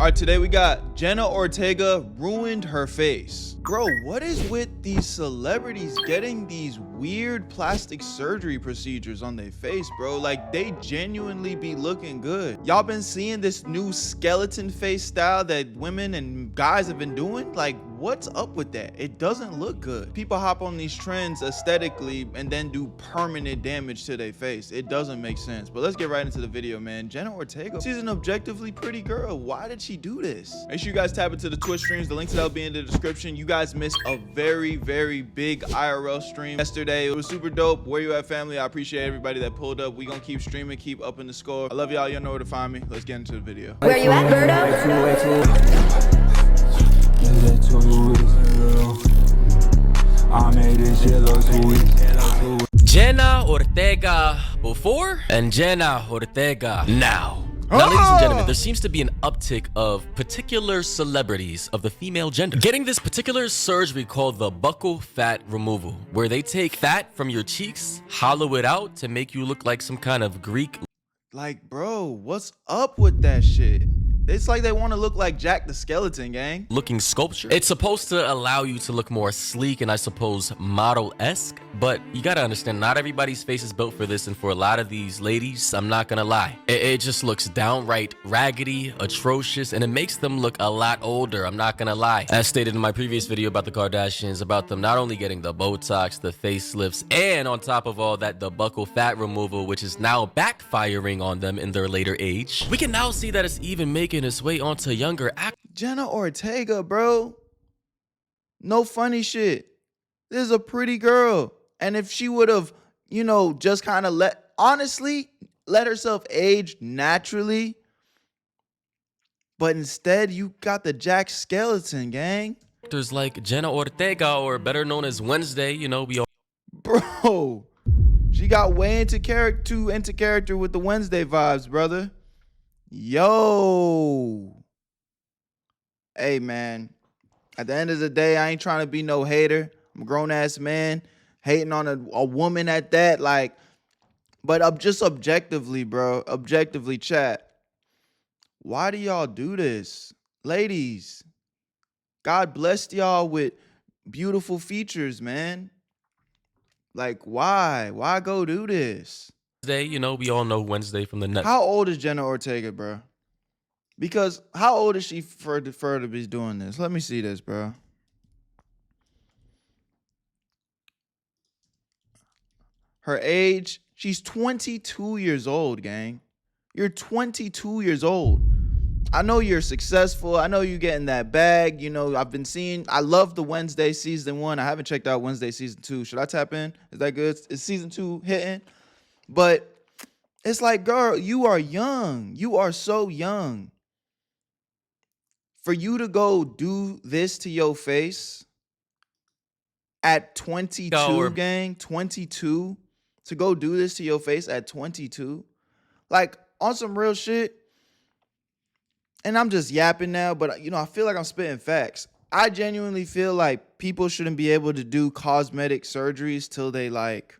Alright, today we got Jenna Ortega ruined her face. Bro, what is with these celebrities getting these weird plastic surgery procedures on their face, bro? Like, they genuinely be looking good. Y'all been seeing this new skeleton face style that women and guys have been doing? Like, what's up with that? It doesn't look good. People hop on these trends aesthetically and then do permanent damage to their face. It doesn't make sense. But let's get right into the video, man. Jenna Ortega, she's an objectively pretty girl. Why did she do this? Make sure you guys tap into the Twitch streams. The links to that will be in the description. You guys missed a very big IRL stream yesterday. It was super dope. Where you at, family? I appreciate everybody that pulled up. We gonna keep streaming, keep upping the score. I love y'all. You know where to find me. Let's get into the video. Where you at, Berto? I made this shit look sweet. Jenna Ortega before and Jenna Ortega now. Now, ladies and gentlemen, there seems to be an uptick of particular celebrities of the female gender getting this particular surgery called the buccal fat removal, where they take fat from your cheeks, hollow it out to make you look like some kind of Greek. Like, bro, what's up with that shit? It's like they want to look like Jack the Skeleton, gang. Looking sculpture. It's supposed to allow you to look more sleek and I suppose model-esque, but you gotta understand, not everybody's face is built for this, and for a lot of these ladies, I'm not gonna lie, it just looks downright raggedy, atrocious, and it makes them look a lot older. I'm not gonna lie. As stated in my previous video about the Kardashians, about them not only getting the Botox, the facelifts, and on top of all that, the buccal fat removal, which is now backfiring on them in their later age. We can now see that it's even making its way onto younger actors. Jenna Ortega, bro. No funny shit. This is a pretty girl. And if she would have, you know, just kind of let herself age naturally. But instead, you got the Jack Skeleton, gang. Actors like Jenna Ortega, or better known as Wednesday, you know, we all. Bro, she got way into character with the Wednesday vibes, brother. Yo. Hey, man. At the end of the day, I ain't trying to be no hater. I'm a grown-ass man. Hating on a woman at that, like, but just objectively, bro. Objectively, chat. Why do y'all do this? Ladies, God blessed y'all with beautiful features, man. Like, why? Why go do this? You know, we all know Wednesday from the Netflix. How old is Jenna Ortega, bro? Because how old is she for to be doing this? Let me see this, bro. Her age, she's 22 years old, gang. You're 22 years old. I know you're successful. I know you're getting that bag. You know, I love the Wednesday season 1. I haven't checked out Wednesday season 2. Should I tap in? Is that good? Is season 2 hitting? But it's like, girl, you are young. You are so young. For you to go do this to your face at 22, gang, 22, to go do this to your face at 22, like, on some real shit, and I'm just yapping now, but, you know, I feel like I'm spitting facts. I genuinely feel like people shouldn't be able to do cosmetic surgeries till they, like,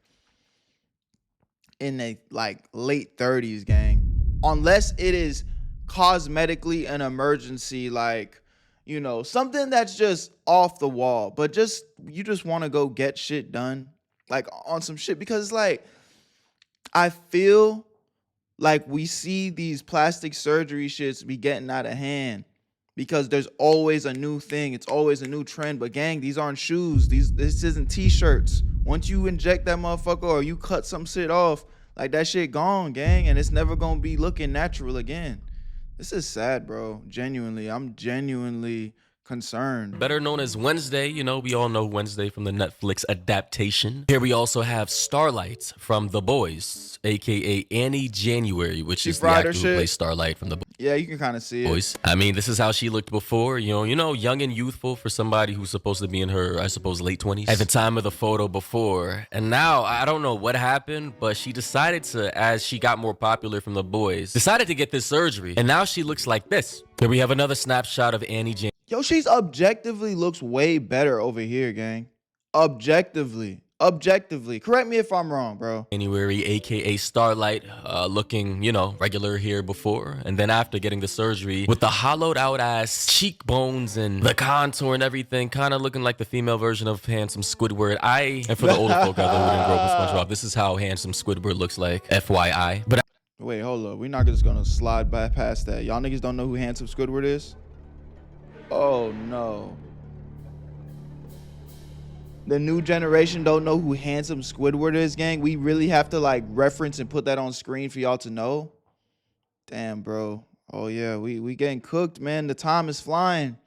in their, like, late 30s, gang. Unless it is cosmetically an emergency, like, you know, something that's just off the wall, but you just want to go get shit done, like, on some shit. Because, like, I feel like we see these plastic surgery shits be getting out of hand because there's always a new thing. It's always a new trend. But gang, these aren't shoes. This isn't t-shirts. Once you inject that motherfucker or you cut some shit off, like, that shit gone, gang, and it's never gonna be looking natural again. This is sad, bro. Genuinely, I'm genuinely concerned. Better known as Wednesday, you know, we all know Wednesday from the Netflix adaptation. Here we also have Starlight from The Boys, aka Annie January, which is the actor who plays Starlight from The Boys. Yeah, you can kind of see it. I mean, this is how she looked before, you know, young and youthful for somebody who's supposed to be in her, I suppose, late 20s at the time of the photo before. And now, I don't know what happened, but she decided to, as she got more popular from The Boys, decided to get this surgery. And now she looks like this. Here we have another snapshot of Annie January. Yo, she's objectively looks way better over here, gang. Objectively. Objectively. Correct me if I'm wrong, bro. January, aka Starlight, looking, you know, regular here before, and then after getting the surgery with the hollowed out ass cheekbones and the contour and everything, kind of looking like the female version of handsome Squidward. And for the older folk out there who didn't grow up with SpongeBob, this is how handsome Squidward looks like, FYI. But Wait, hold up. We're not just gonna slide by past that. Y'all niggas don't know who handsome Squidward is? Oh no. The new generation don't know who handsome Squidward is, gang. We really have to like reference and put that on screen for y'all to know. Damn, bro. Oh yeah, we getting cooked, man. The time is flying.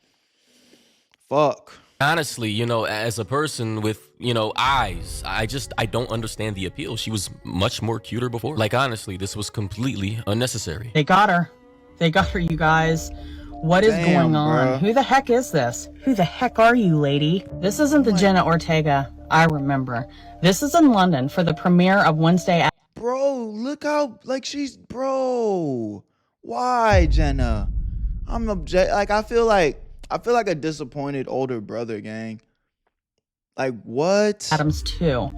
Fuck. honestly, you know, as a person with, you know, eyes, I don't understand the appeal. She was much more cuter before. Like, honestly, this was completely unnecessary. They got her. They got her, you guys. What is Damn, going on? bruh. Who the heck is this? Who the heck are you, lady? This isn't the Jenna Ortega I remember. This is in London for the premiere of Wednesday. Bro, look how like she's bro. Why, Jenna? I feel like a disappointed older brother, gang. Like what? Adams too.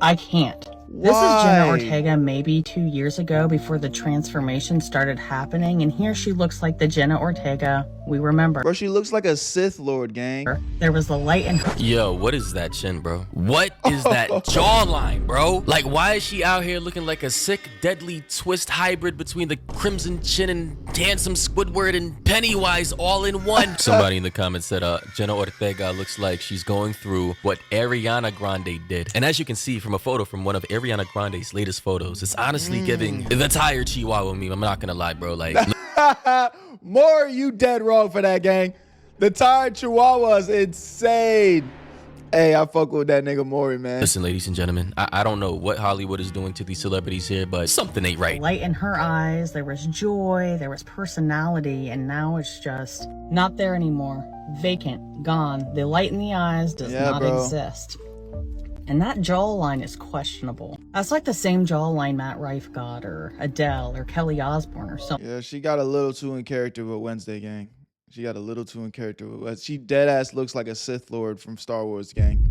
I can't. This is Jenna Why? Ortega maybe 2 years ago before the transformation started happening, and here she looks like the Jenna Ortega we remember. Bro, she looks like a Sith Lord, gang. There was the light in her Yo, what is that chin, bro? What is that jawline, bro? Like, why is she out here looking like a sick, deadly twist hybrid between the crimson chin and handsome Squidward and Pennywise all in one? Somebody in the comments said, Jenna Ortega looks like she's going through what Ariana Grande did. And as you can see from a photo from one of Ariana Grande's latest photos, it's honestly giving the tired Chihuahua meme. I'm not gonna lie, bro. Like, More, you dead wrong for that, gang. The tired Chihuahua is insane. Hey, I fuck with that nigga Maury, man. listen, ladies and gentlemen, I don't know what Hollywood is doing to these celebrities here, but something ain't right. light in her eyes, there was joy, there was personality, and now it's just not there anymore. Vacant, gone. The light in the eyes does Yeah, not bro. exist. And that jawline is questionable. That's like the same jawline Matt Rife got, or Adele, or Kelly Osbourne, or something. Yeah, she got a little too in character with Wednesday, gang. She got a little too in character with. She dead ass looks like a Sith Lord from Star Wars, gang.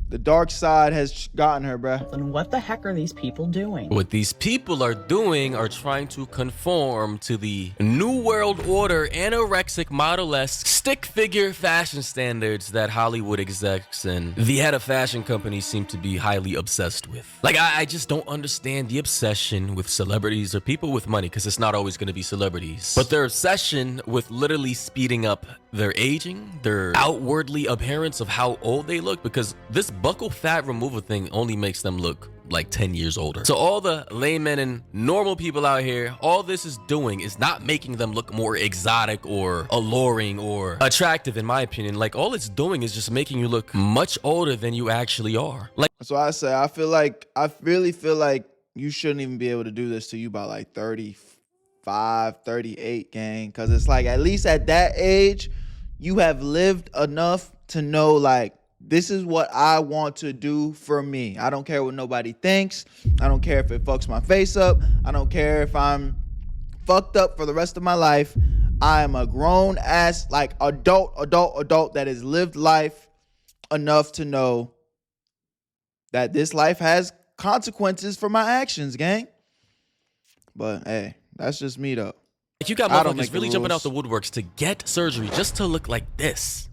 The dark side has gotten her, bruh. And what the heck are these people doing? What these people are doing are trying to conform to the New World Order anorexic model-esque stick figure fashion standards that Hollywood execs and the head of fashion companies seem to be highly obsessed with. Like, I just don't understand the obsession with celebrities or people with money, because it's not always going to be celebrities, but their obsession with literally speeding up their aging, their outwardly appearance of how old they look, because this buccal fat removal thing only makes them look like 10 years older. So all the laymen and normal people out here, all this is doing is not making them look more exotic or alluring or attractive, in my opinion. Like, all it's doing is just making you look much older than you actually are. Like, So I say, I really feel like you shouldn't even be able to do this to you by like 35, 38, gang. Cause it's like, at least at that age, you have lived enough to know, like, this is what I want to do for me. I don't care what nobody thinks. I don't care if it fucks my face up. I don't care if I'm fucked up for the rest of my life. I am a grown ass, like, adult that has lived life enough to know that this life has consequences for my actions, gang. But hey, that's just me though. you got I don't make motherfuckers the really jumping out rules. the woodworks to get surgery just to look like this.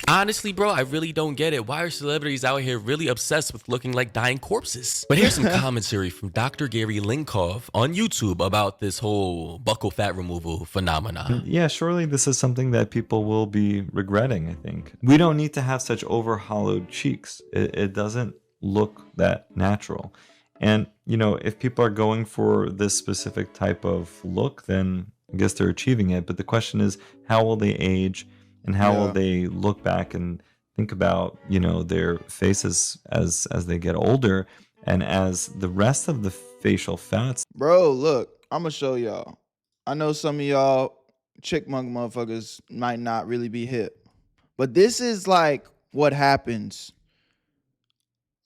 Honestly, bro, I really don't get it. Why are celebrities out here really obsessed with looking like dying corpses? But here's some commentary from Dr. Gary Linkov on YouTube about this whole buccal fat removal phenomenon. Yeah, surely this is something that people will be regretting, I think. We don't need to have such over-hollowed cheeks. It doesn't look that natural. And, you know, if people are going for this specific type of look, then I guess they're achieving it. But the question is, how will they age? And how will they look back and think about, you know, their faces as they get older, and as the rest of the facial fats? Bro, look, I'm gonna show y'all. I know some of y'all chickmunk motherfuckers might not really be hip, but this is like what happens.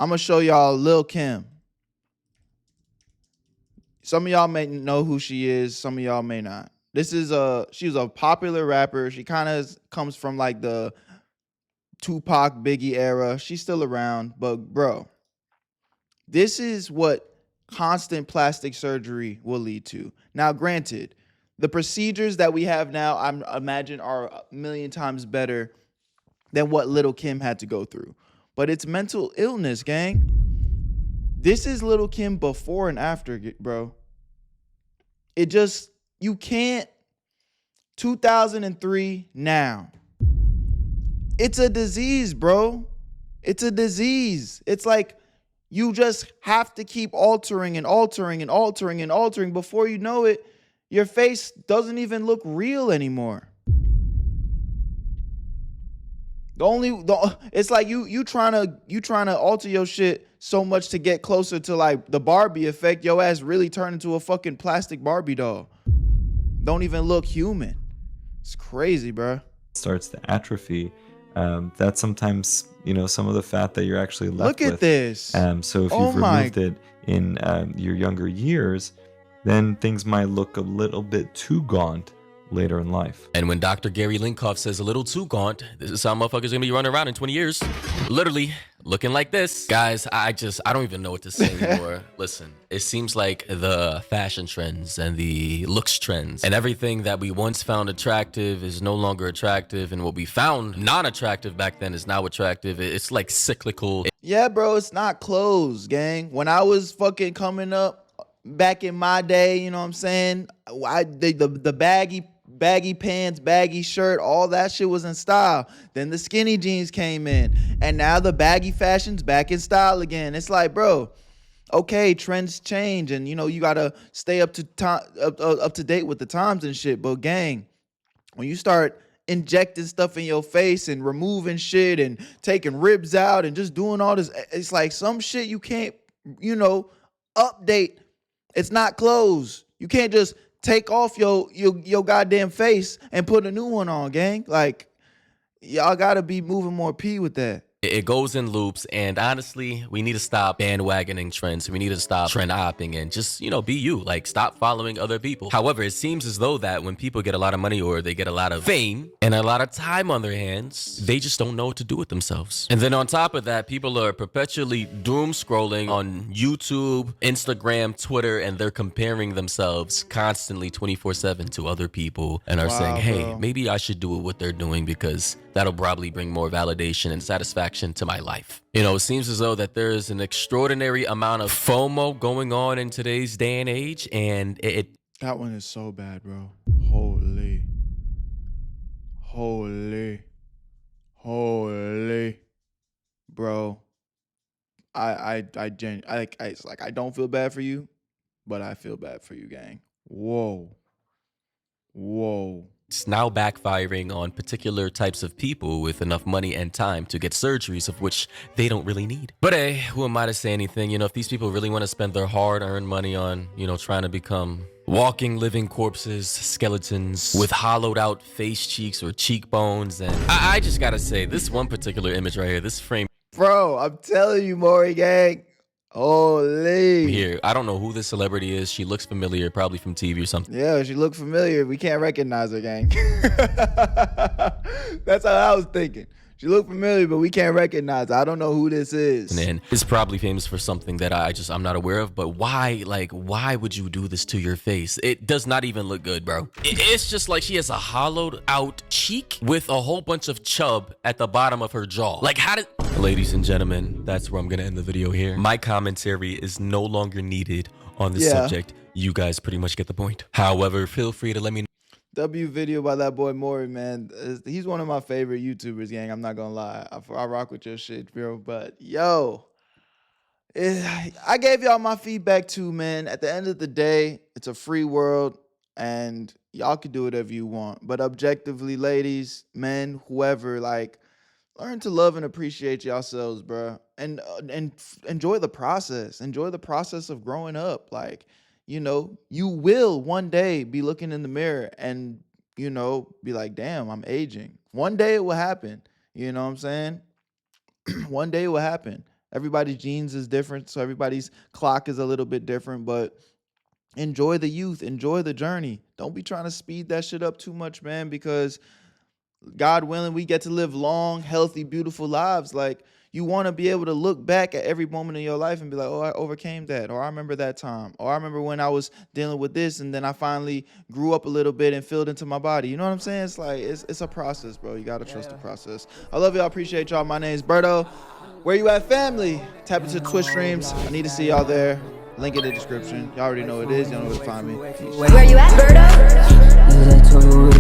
I'm gonna show y'all Lil Kim. Some of y'all may know who she is, some of y'all may not. This is she was a popular rapper. She kind of comes from like the Tupac, Biggie era. She's still around, but bro, this is what constant plastic surgery will lead to. Now, granted, the procedures that we have now, I imagine, are a million times better than what Little Kim had to go through. But it's mental illness, gang. This is Little Kim before and after, bro. It just, you can't, 2003 now. It's a disease, bro. It's a disease. It's like you just have to keep altering and altering and altering and altering. Before you know it, your face doesn't even look real anymore. It's like you trying to alter your shit so much to get closer to like the Barbie effect. Your ass really turned into a fucking plastic Barbie doll. Don't even look human. It's crazy, bro. Starts to atrophy. That's sometimes, some of the fat that you're actually left with. Look at this. So if you've removed it in your younger years, then things might look a little bit too gaunt later in life. And when Dr. Gary Linkoff says a little too gaunt, this is how motherfuckers gonna be running around in 20 years. Literally looking like this. Guys, I don't even know what to say anymore. Listen, it seems like the fashion trends and the looks trends and everything that we once found attractive is no longer attractive, and what we found non-attractive back then is now attractive. It's like cyclical. Yeah, bro, it's not clothes, gang. When I was fucking coming up back in my day, you know what I'm saying? The baggy pants, baggy shirt, all that shit was in style. Then the skinny jeans came in, and now the baggy fashion's back in style again. It's like, bro, okay, trends change, and you gotta stay up to date with the times and shit. But gang, when you start injecting stuff in your face and removing shit and taking ribs out and just doing all this, it's like some shit you can't, update. It's not clothes. You can't just take off your goddamn face and put a new one on, gang. Like, y'all gotta be moving more P with that. It goes in loops, and honestly, we need to stop bandwagoning trends. We need to stop trend hopping and just, be you. Like, stop following other people. However, it seems as though that when people get a lot of money or they get a lot of fame and a lot of time on their hands, they just don't know what to do with themselves. And then on top of that, people are perpetually doom scrolling on YouTube, Instagram, Twitter, and they're comparing themselves constantly 24/7 to other people and are saying, hey, bro, maybe I should do what they're doing because that'll probably bring more validation and satisfaction to my life. It seems as though that there is an extraordinary amount of FOMO going on in today's day and age, and that one is so bad, bro. Holy, bro. It's like I don't feel bad for you, but I feel bad for you, gang. Whoa. it's now backfiring on particular types of people with enough money and time to get surgeries of which they don't really need. But hey, who am I to say anything? If these people really want to spend their hard-earned money on, trying to become walking, living corpses, skeletons with hollowed out face cheeks or cheekbones, and I just gotta say, this one particular image right here, this frame Bro, I'm telling you, Maury gang. Holy. here, I don't know who this celebrity is. She looks familiar, probably from TV or something. Yeah, she looked familiar. We can't recognize her, gang. That's how I was thinking. She looked familiar, but we can't recognize her. I don't know who this is. And is probably famous for something that I'm not aware of. But why would you do this to your face? It does not even look good, bro. It's just like she has a hollowed out cheek with a whole bunch of chub at the bottom of her jaw. Like, how did... Ladies and gentlemen, that's where I'm gonna end the video here. My commentary is no longer needed on this subject. You guys pretty much get the point. However, feel free to let me know. W video by that boy Maury, man. He's one of my favorite YouTubers, gang. I'm not gonna lie. I rock with your shit, bro. But yo, I gave y'all my feedback too, man. At the end of the day, it's a free world, and y'all can do whatever you want. But objectively, ladies, men, whoever, like, learn to love and appreciate yourselves, bro. And enjoy the process. Enjoy the process of growing up. Like, you will one day be looking in the mirror and, be like, damn, I'm aging. One day it will happen. You know what I'm saying? One day it will happen. Everybody's genes is different, so everybody's clock is a little bit different, but enjoy the youth. Enjoy the journey. Don't be trying to speed that shit up too much, man, because God willing, we get to live long, healthy, beautiful lives. Like, you want to be able to look back at every moment in your life and be like, oh, I overcame that. Or I remember that time. Or I remember when I was dealing with this and then I finally grew up a little bit and filled into my body. You know what I'm saying? It's like, it's a process, bro. You got to trust the process. I love y'all. Appreciate y'all. My name's Berto. Where you at, family? Tap into Twitch streams. I need to see y'all there. Link in the description. Y'all already know what it is. Y'all know where to find me. Peace. Where you at, Berto?